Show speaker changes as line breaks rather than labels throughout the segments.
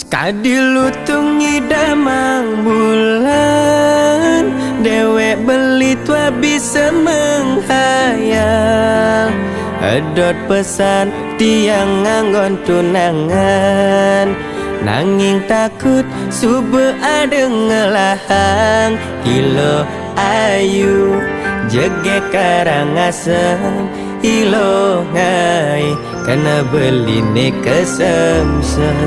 Kadilutungi damang bulan, dewek beli tua bisa menghayal. Edot pesan tiang nganggon tunangan, nanging takut subuh ada ngelahang. Ilo ayu jege Karangasem, ilo ngai kena beli ne kesemsem.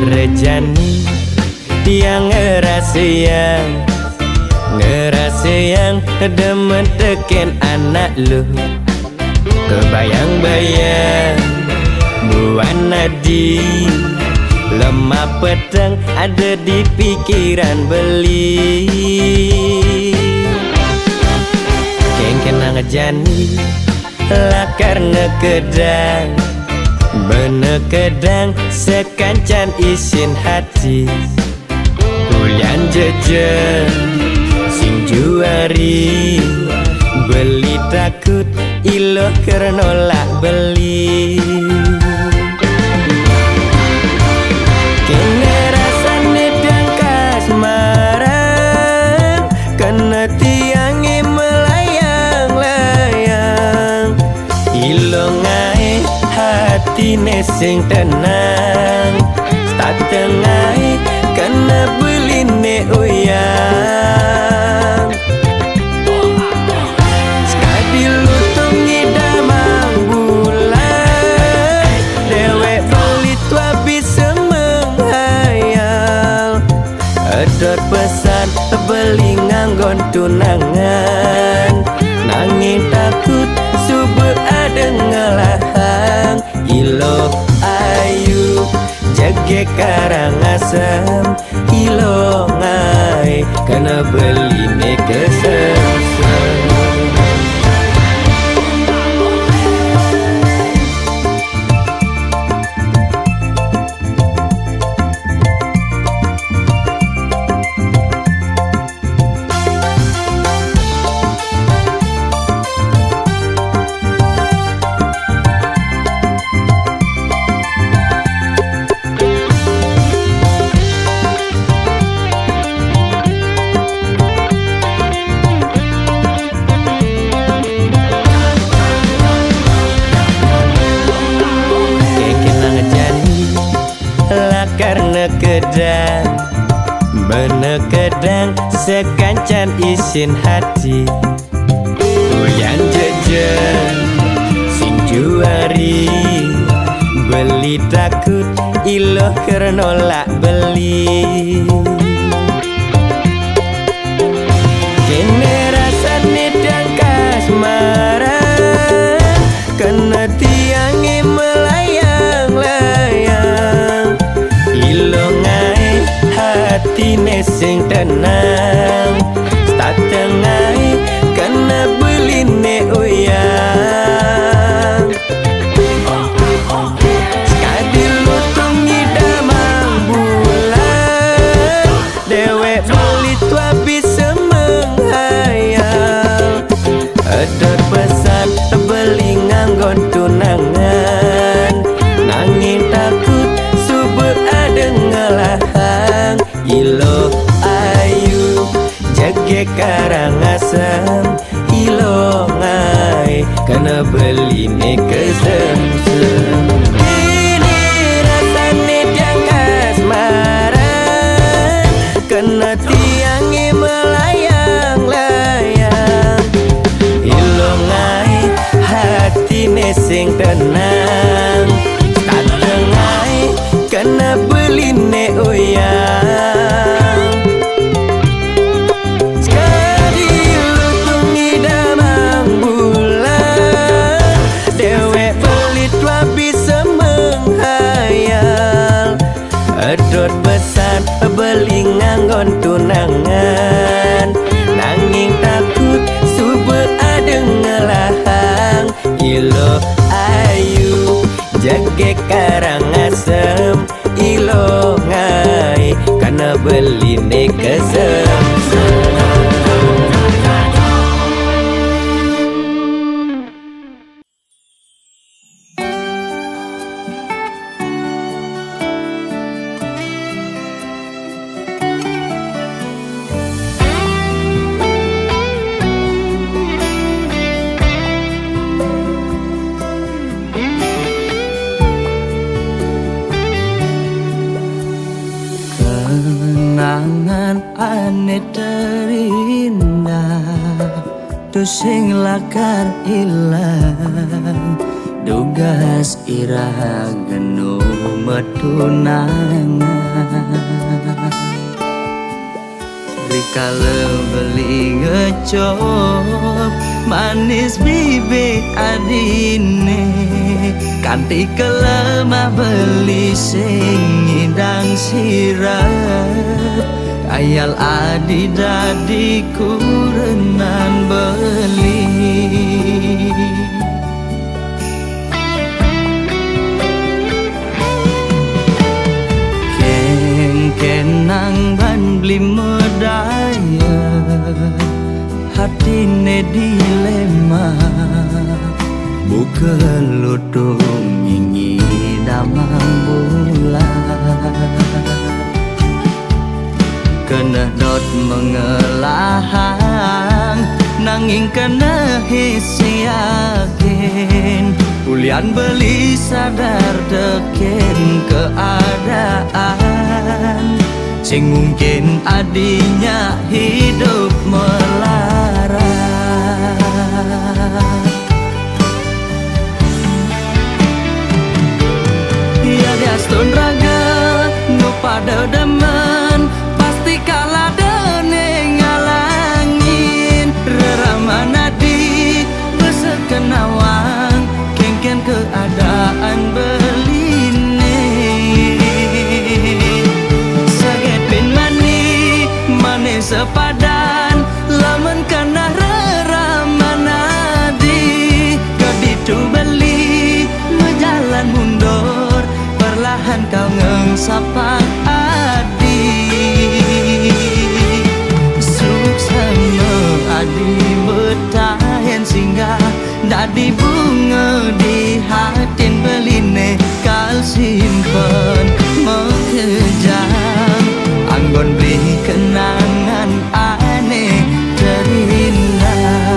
Rejani tiang ngerasayang demen teken anak lu, kebayang-bayang buan nadi lemah petang ada di pikiran beli. Kenang jani lakar ngekedang, bener kedang sekancan isin hati. Bulan jejen sing juari, beli takut ilo nolak beli. Kene rasane dan kasmaran, kena tiangi melayang-layang. Ilo ngai hati nesing tenang, tak tengai kena beli ne uyang. Sekali lutungi damang bulan, dewek beli tua bisa menghayal. Edot pesan beli nganggon tunangan, nanging takut subuh ada ngelahang. Ilo ayu jege Karangasem, ilo ngai kena beli ne kesemsem. Karena kedang, bener kedang sekancan isin hati. Uyan jejen sing juari, beli takut ilo nolak beli. Kene rasane dan kasmaran, kena tiangi melayang-layang. Ilo ngai hati nesing tenang, tak tengai kena beli ne uyang. Sekali lutungi damang bulan, dewek beli tua bisa menghayal. Edot pesan beli nganggon tunangan, nanging takut subuh ada ngelahang. Ilo ayu jege Karangasem, ilo ngai kena beli ne kesemsem. Ini rasane yang kasmaran, kena tiangi melayang-layang. Ilo ngai hati nesing tenang, tak tengai kena beli ne uyang. Sekali lutungi damang bulan, dewek beli tua bisa menghayal. Edot pesan beli nganggon sing lakar ilang dugas ira genu metunangan rikala beli ngecop manis bibit adine kanti kelemah beli sing ngidang sirap ayal adi dadi kurenan beli kenang ban beli medaya hatine dilema buka lutung nyingi damang bulan kena dot mengelahang nanging kena hisi yakin ulian beli sadar deken keadaan sing mungkin adinya hidup melarat ya diastun raga nu pada demen pasti kalah dene ngalangin reramana di besar kenawang kengken keadaan beline saget bin mani mane sepadan lamun kana reramana di kaditu beli menjalan mundur perlahan kau ngengsapang dadi bunga di hatin beline kal simpen mekejang anggon beri kenangan aneh terindah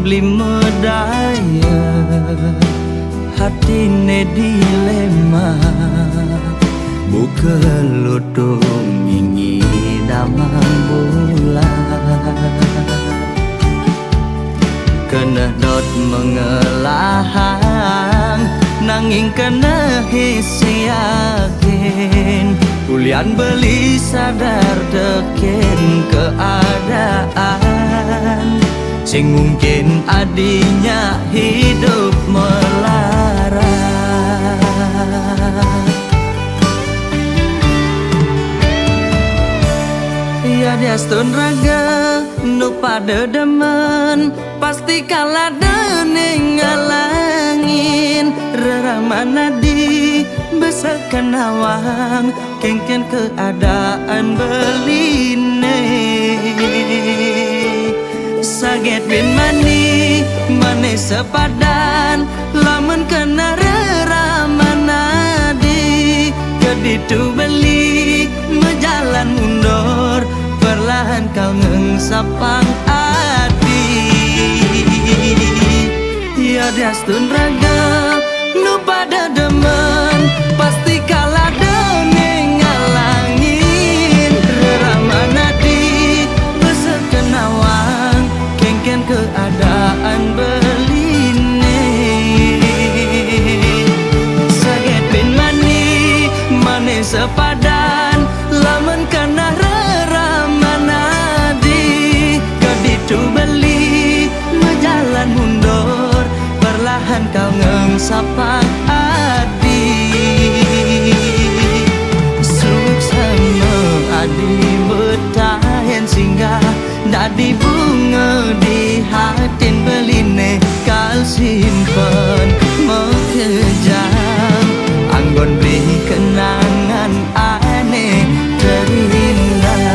beli medaya hatine dilema buka lutung nyingi damang bulan kena dot mengelahang nanging kena hisi yakin ulian beli sadar deken keadaan sing mungkin adinya hidup melarat ya diastun raga nu pada demen pasti kalah dene ngalangin reramana di besar kenawang kengken keadaan beline saget bin mani mane sepadan lamun kena reramana di keditu beli menjalan mundur perlahan kau ngengsapang adi ya diastun raga nu pada demen pasti kalah dene ngalangin reramana di besar kenawang kengken keadaan beline saget bin mani mane sepadan lamun kana reramana di kaditu beli menjalan mundur perlahan kau ngengsapang adi suksama adi betahen singgah dadi bunga di hatin beline kal simpen mekejang anggon beri kenangan aneh terindah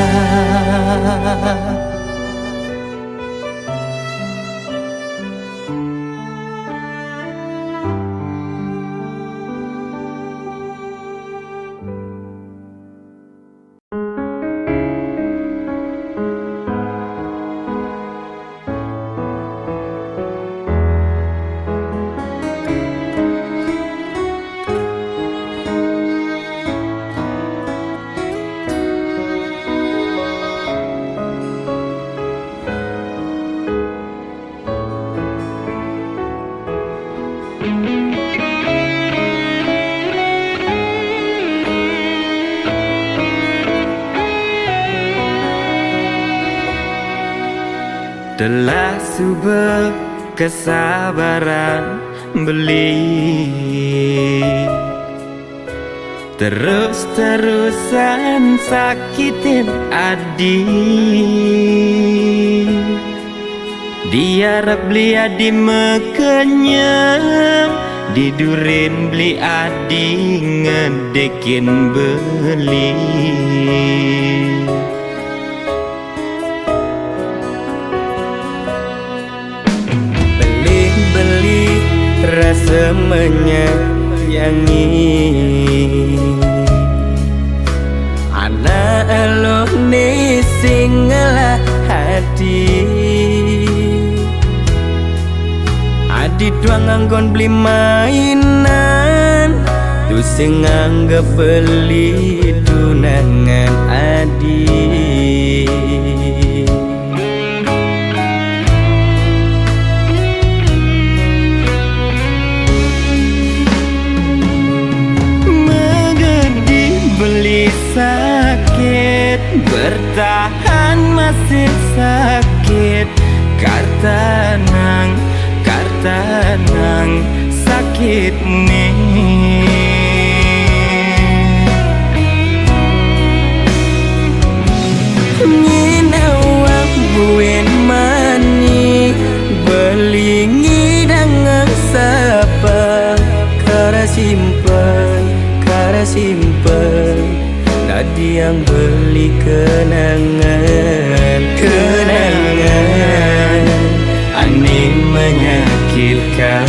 Telah subur kesabaran beli, terus-terusan sakitin adik. Diarap beli adi mekenyang, didurin beli adi ngedekin beli. Beli-beli rasa menyayangi, anak elo ni singlah hati. Adi tuang anggon beli mainan, tu sing anggap beli tunangan adi. Menggedi beli sakit, bertahan masih sakit. Kartanang sakit nih. Nyinawak buin mani, beli ngidang sapa. Kara simpen tadi yang beli kenangan ani menyakitkan.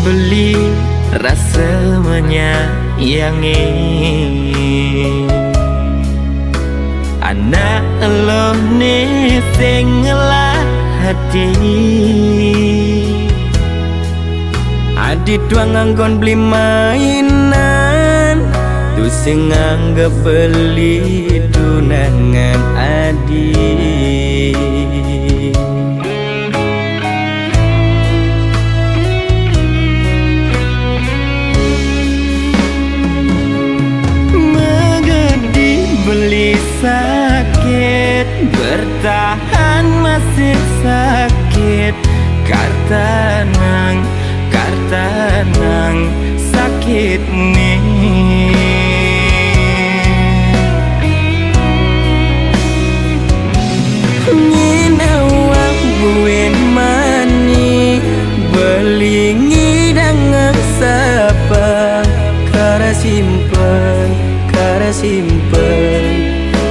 Beli rasa menyayangi, anak elo ni singlah hati. Adi tuang anggon beli mainan, tu sing anggap beli tunangan adi. Beli sakit, bertahan masih sakit. Kartanang sakit nih. Nyinawak buin mani, beli ngidang sapa. Kara simpen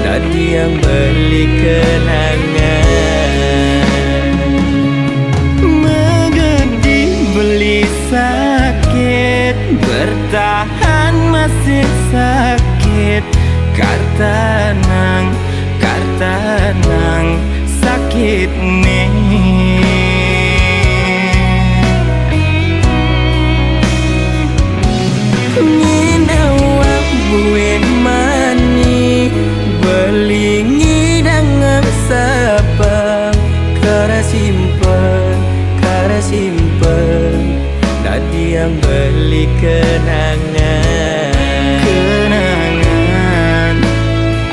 tadi yang beli kenangan. Menggedi beli sakit, bertahan masih sakit. Kartanang sakit nih. Nyinawak buin mani, beli ngidang sapa. Kara simpen tadi yang beli kenangan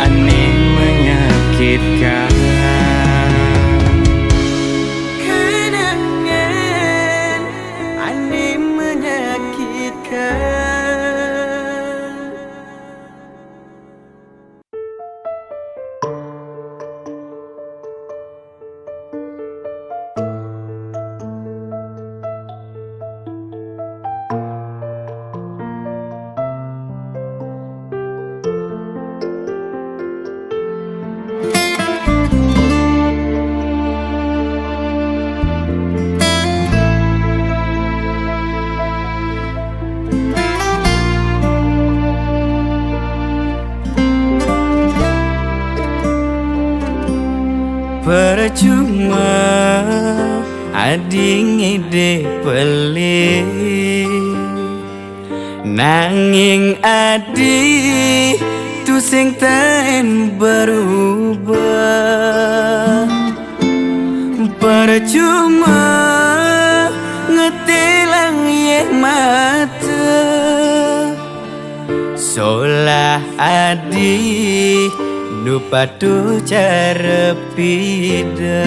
ani menyakitkan. Kenangan ani menyakitkan. percuma ading ide pelik nanging adi tu sing taen berubah. Percuma ngetilang ye mata solah adi lupa tu cara pida.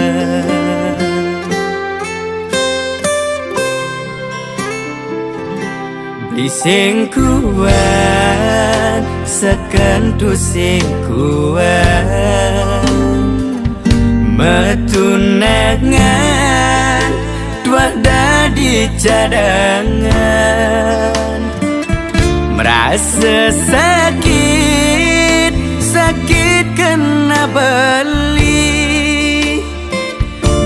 Beli sing kuat sekan tu sing kuat metunangan tuah dadi cadangan. Merasa sakit, sakit kena beli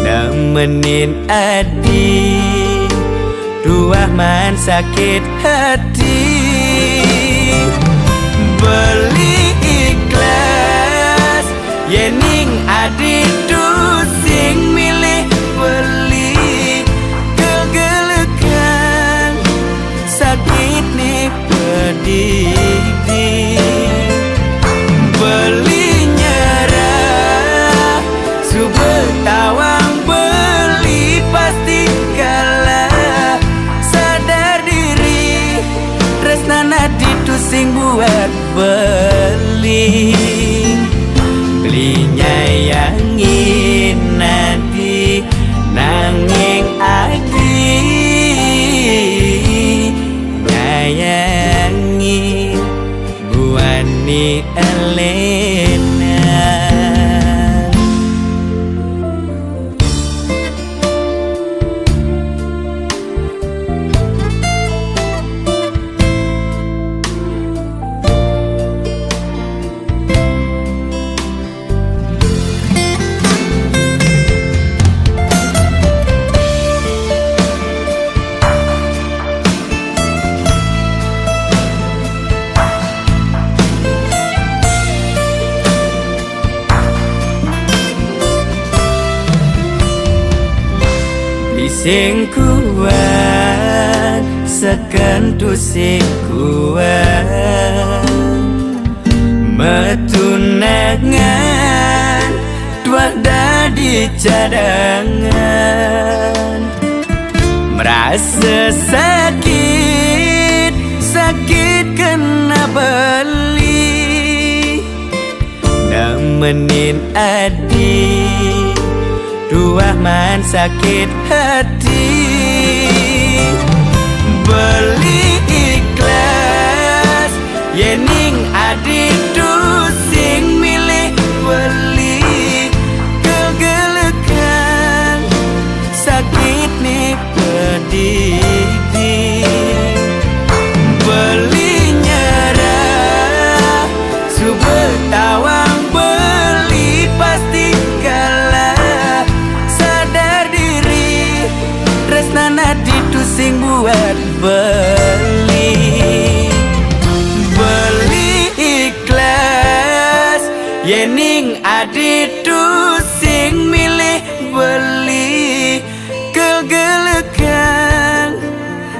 nemenin adi tuah man sakit hati. Beli ikhlas yening adi tu sing milih beli kegelekan sakit nih pedih. Beli nyerah subet tawang beli pasti kalah. Sadar diri tresnana ditu sing buat beli. Beli nyayangi nanti nanging adi nyayangi buani Elena. Sing kuat sekan tu sing kuat metunangan tuah dadi cadangan. Merasa sakit, sakit kena beli nemenin adi tuah man sakit hati. Beli ikhlas yening adi tu sing milih beli kegelekan sakit nih pedih. Beli nyerah subet tawang beli pasti kalah. Sadar diri tresnana ditu sing buat beli. Beli ikhlas yening adi tu sing milih beli kegelekan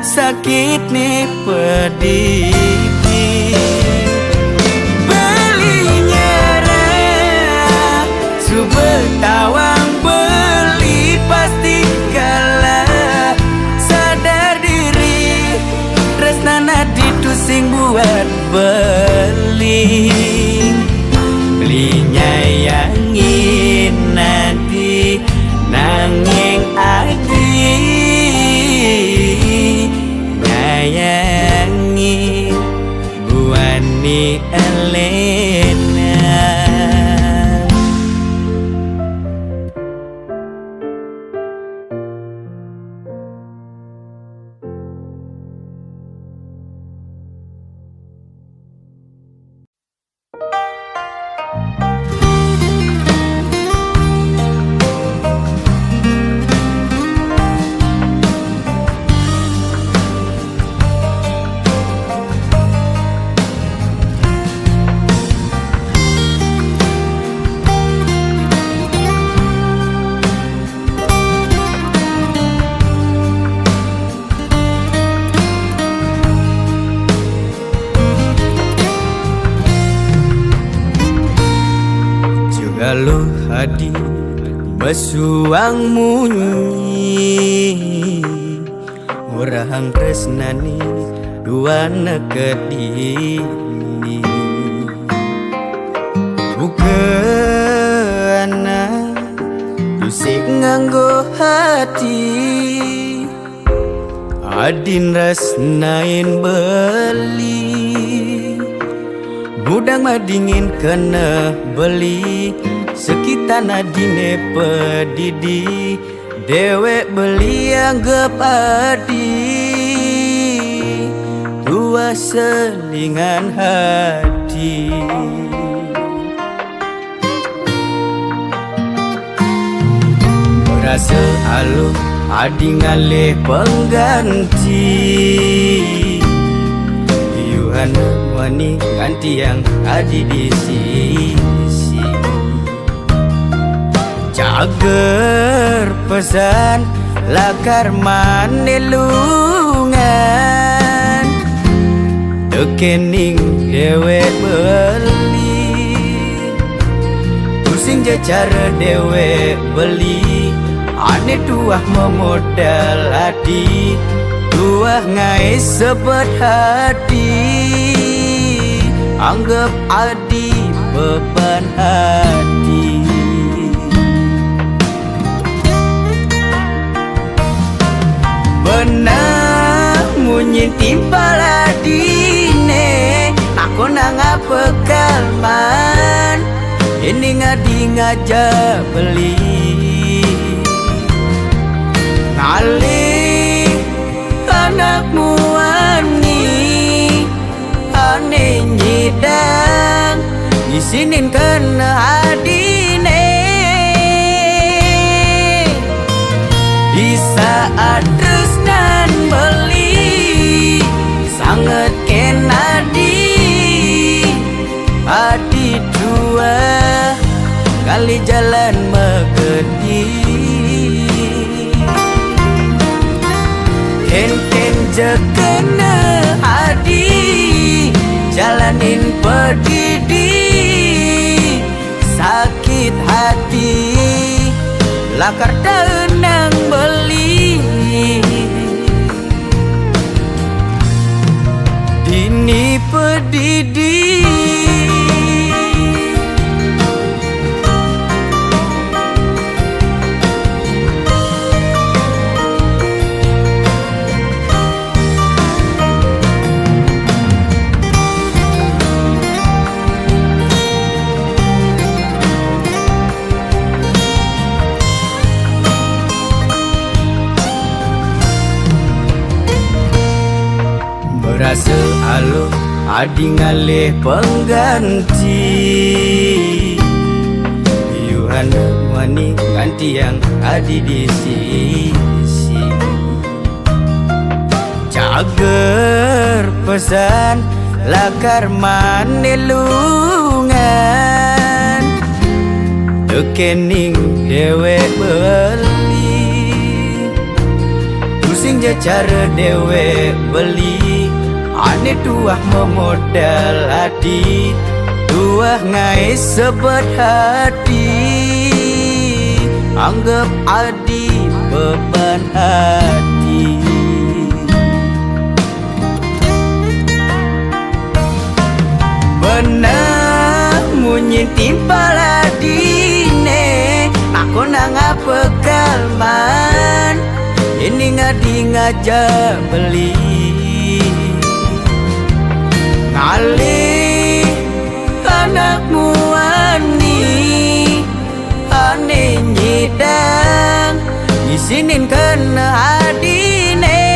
sakit nih pedih. Beli nyerah subet tawang beli pasti kalah. Sadar diri tresnana ditu sing buat beli. Beli nyayangi nanti nanging adi nyayangi buani Elena. Kalau hadi besuang munyi Orang tresnani dua nekedini Bukanna dusik nganggo hati Adin resnain beli Mudang madingin kena beli Sekitana dine pedidi Dewek beli anggap adi Dua selingan hati Berasa alu adi ngalih pengganti Yuhan wani ganti yang adi di sisi Cager pesan lakar manelungan Tekening dewe beli Pusing je cara dewe beli Ane tuah memodal hati Tuah ngai sebet hati Anggap adi beban hati Benar munyin timpal adine Aku nangga pekalman Ini ngadi ngajak beli Ngalih anakmu ani Ane nyidang Isinin kena adine Di saat tresnan beli Sangat kenadi Adi dua Kali jalan megedi Ken je kena adi Jalanin pedidi Sakit hati Lakar tenang beli Dini pedidi Berasa alu adi ngalih pengganti Yuhan wani ganti yang adi di sisi Cager pesan lakar manelungan Tekening dewe beli Pusing je cara dewe beli Ane tuah memodal hati Tuah ngai sebet hati Anggap adi beban hati Benar munyin timpal adine Aku nangga pekalman Ini ngadi ngajak beli Ngalih anakmu ani Ane nyidang Isinin kena adine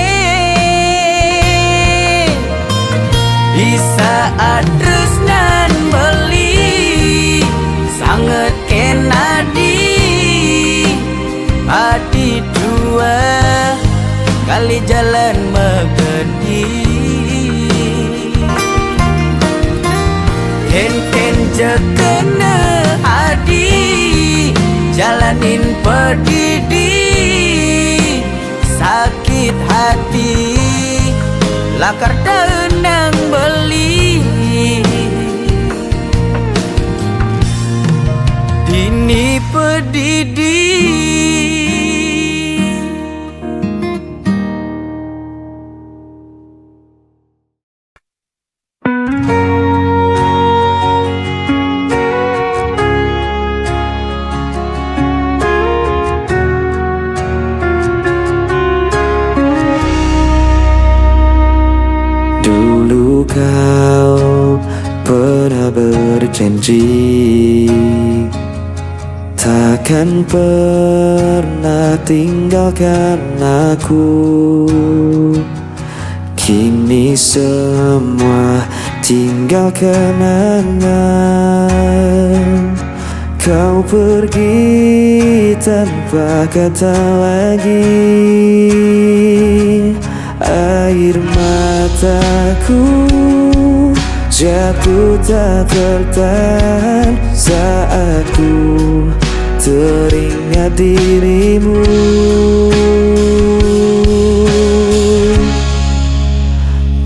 Di saat tresnan beli Sangat kenadi Adi dua Kali jalan megedi Ken je kena adi Jalanin pedidi Sakit hati Lakar tenang beli Dini
berjanji takkan pernah tinggalkan aku. Kini semua tinggal kenangan. Kau pergi tanpa kata lagi. Air mataku jatuh tak tertahan saat ku teringat dirimu.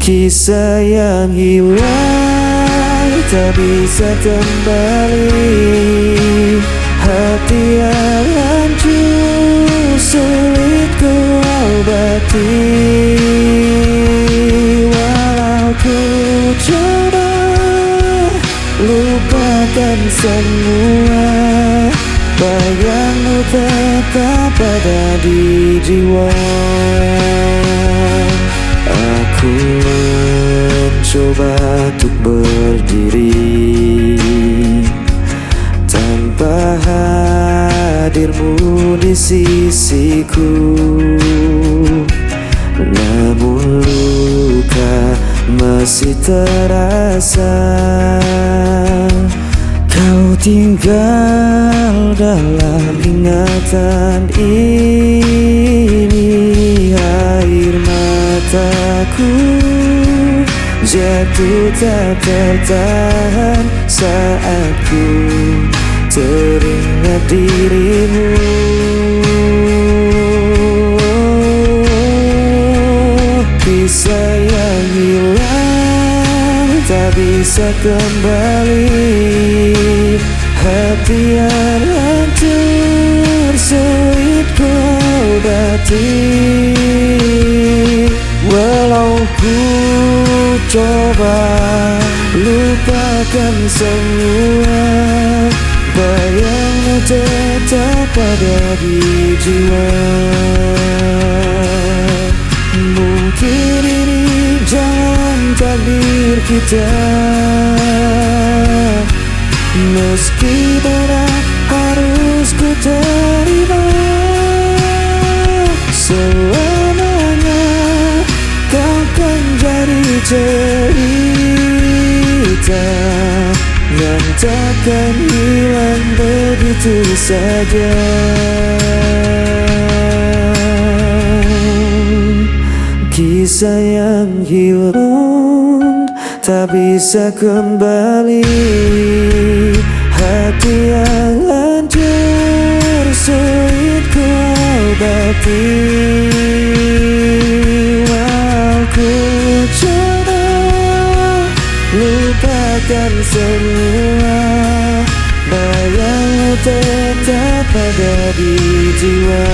Kisah yang hilang tak bisa kembali. Hati yang hancur sulit ku obati. Walau ku coba lupakan semua, bayangmu tetap ada di jiwa. Aku mencoba untuk berdiri tanpa hadirmu di sisiku. Namun luka masih terasa. Kau tinggal dalam ingatan ini. Air mataku jatuh tak tertahan saat ku teringat dirimu. Kisah yang hilang tak bisa kembali. Hati yang hancur sulit ku obati. Walau ku coba lupakan semua, bayangmu tetap ada di jiwa. Mungkin ini jalan takdir kita, meski berat harus ku terima. Selamanya kau kan jadi cerita yang takkan hilang begitu saja. Kisah yang hilang tak bisa kembali. Hati yang hancur sulit ku obati. Walau ku coba lupakan semua, bayangmu tetap ada di jiwa.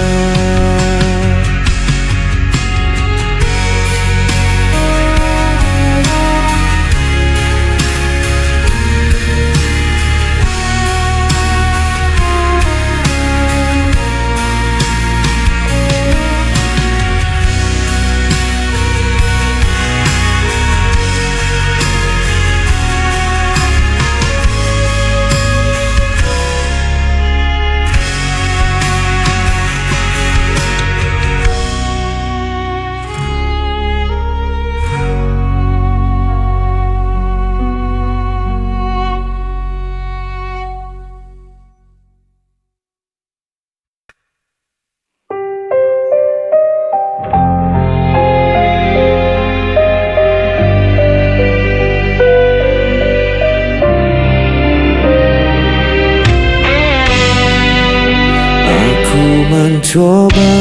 Mencoba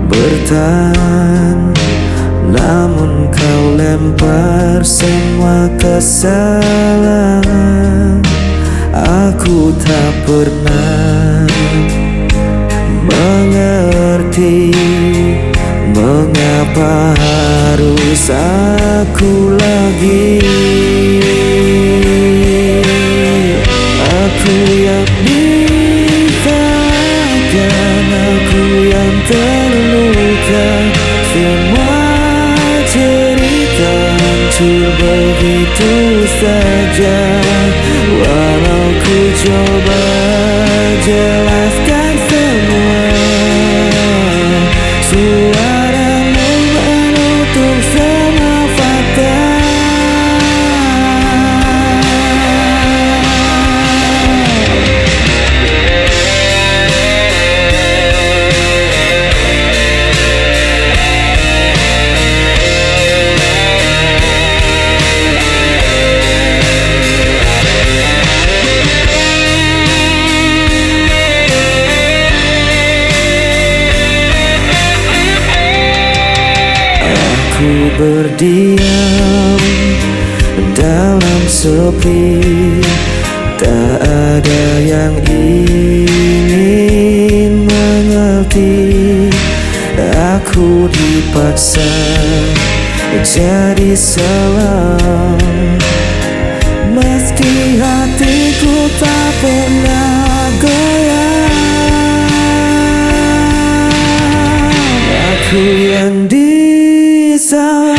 bertahan, namun kau lempar semua kesalahan. Aku tak pernah mengerti mengapa harus aku lagi. Aku yang aku yang terluka, semua cerita hancur begitu saja. Walau ku coba jelaskan semua, suaramu menutup semua fakta. Aku berdiam dalam sepi, tak ada yang ingin mengerti. Aku dipaksa jadi salah, meski hatiku tak pernah goyah. Aku yang disalahkan,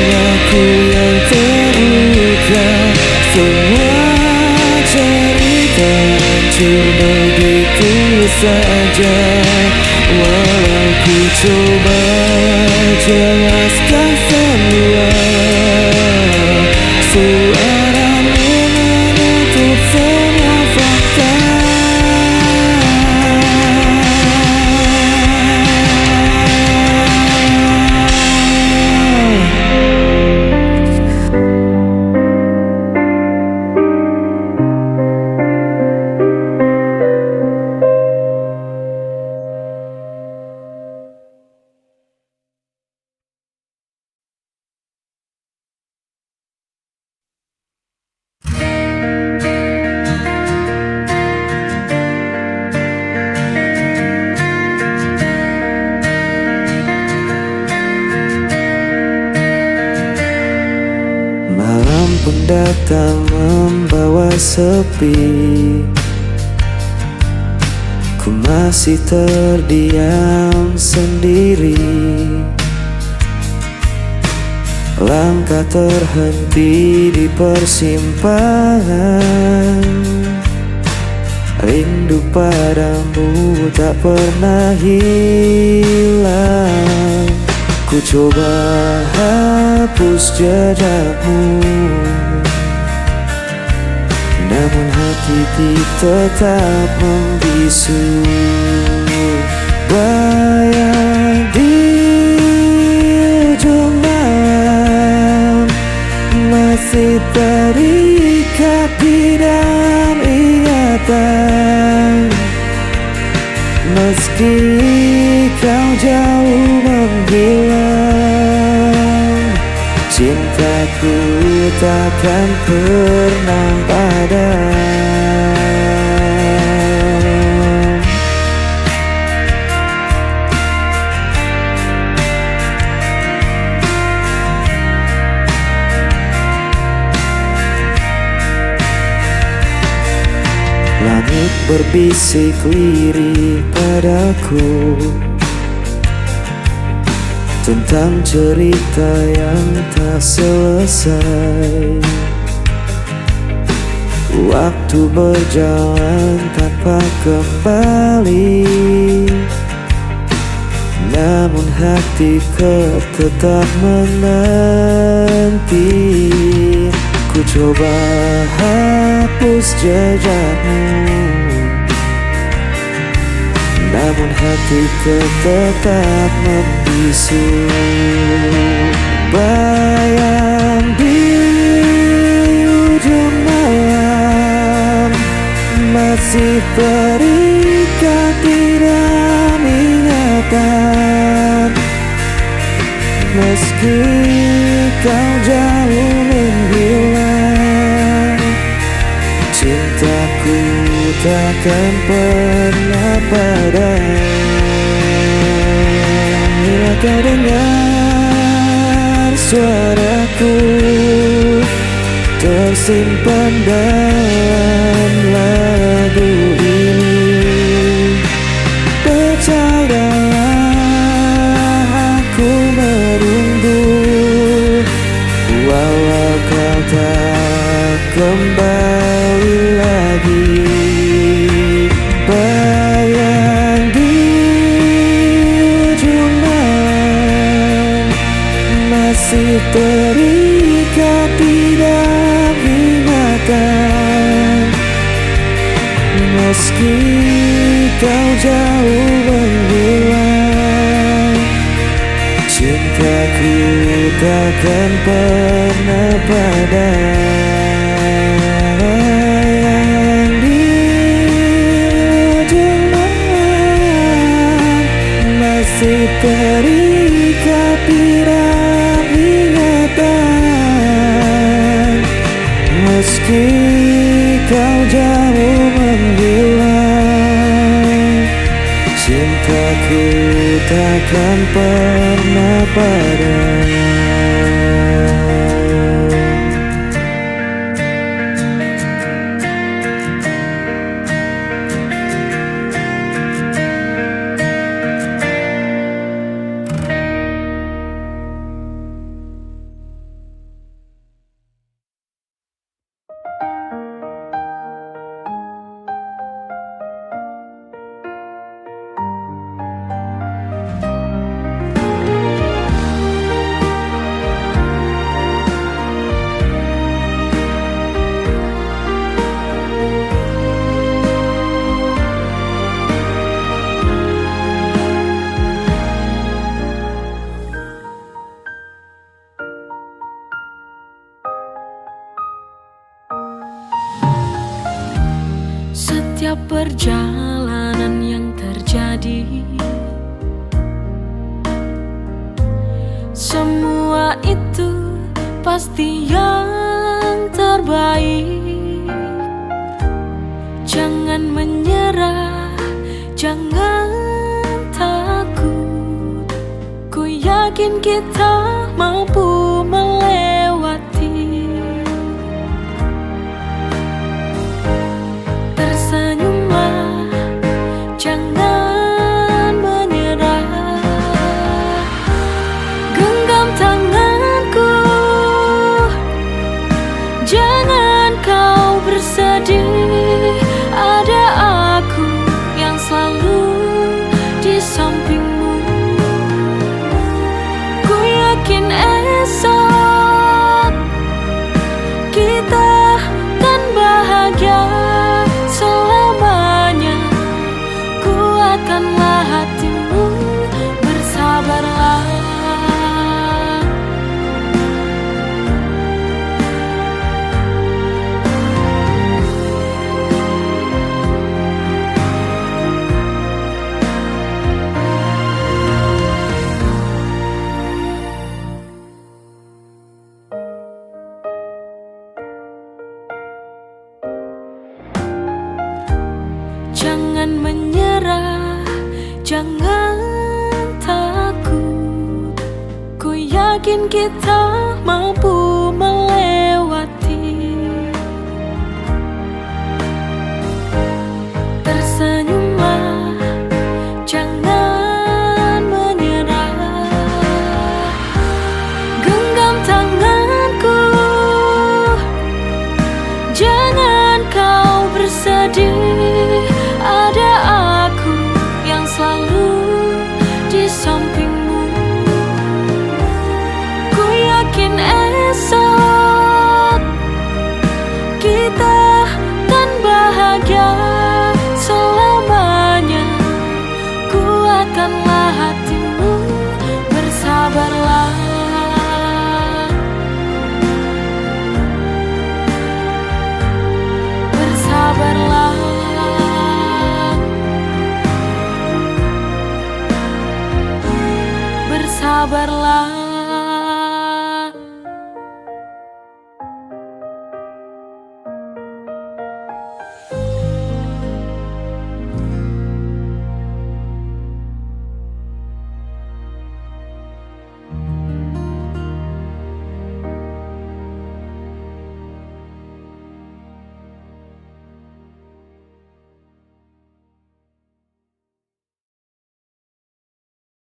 aku yang terluka. Semua cerita hancur begitu saja. Walau ku coba jelaskan semua, suaramu menutup semua fakta. Malam pun datang membawa sepi. Ku masih terdiam sendiri. Langkah terhenti di persimpangan. Rindu padamu tak pernah hilang. Ku coba hapus jejakmu, namun hati tetap membisu. Bayang di ujung malam masih terikat di dalam ingatan. Meski kau jauh menghilang, cintaku takkan pernah padam. Langit berbisik lirik padaku tentang cerita yang tak selesai. Waktu berjalan tanpa kembali, namun hatiku tetap menanti. Ku coba hapus jejakmu, namun hatiku tetap membisu. Bayang di ujung malam masih terikat di dalam ingatan. Meski kau jauh menghilang, cintaku takkan pernah padam. Bila kau dengar suaraku tersimpan dalam lagu ini, percayalah aku menunggu kau tak kembali lagi. Bayang di ujung malam masih terikat di dalam ingatan. Meski kau jauh menghilang, cintaku takkan pernah padam. Di ujung malam masih terikat di dalam ingatan. Meski kau jauh menghilang, cintaku takkan pernah padam.
Setiap perjalanan yang terjadi, semua itu pasti yang terbaik. Jangan menyerah, jangan takut. Ku yakin kita mampu melewati. Tersenyumlah, jangan menyerah. Genggam tanganku, jangan kau bersedih. Ada aku yang selalu di sampingmu. Ku yakin esok kita kan bahagia selamanya. Kuatkanlah hatimu, bersabarlah. Jangan menyerah, jangan takut. Ku yakin kita mampu melewati. Tersenyumlah, jangan menyerah. Genggam tanganku, jangan kau bersedih. Ada aku yang selalu di sampingmu. Ku yakin esok kita kan bahagia selamanya. Kuatkanlah hatimu, bersabarlah. Bersabarlah. Bersabarlah.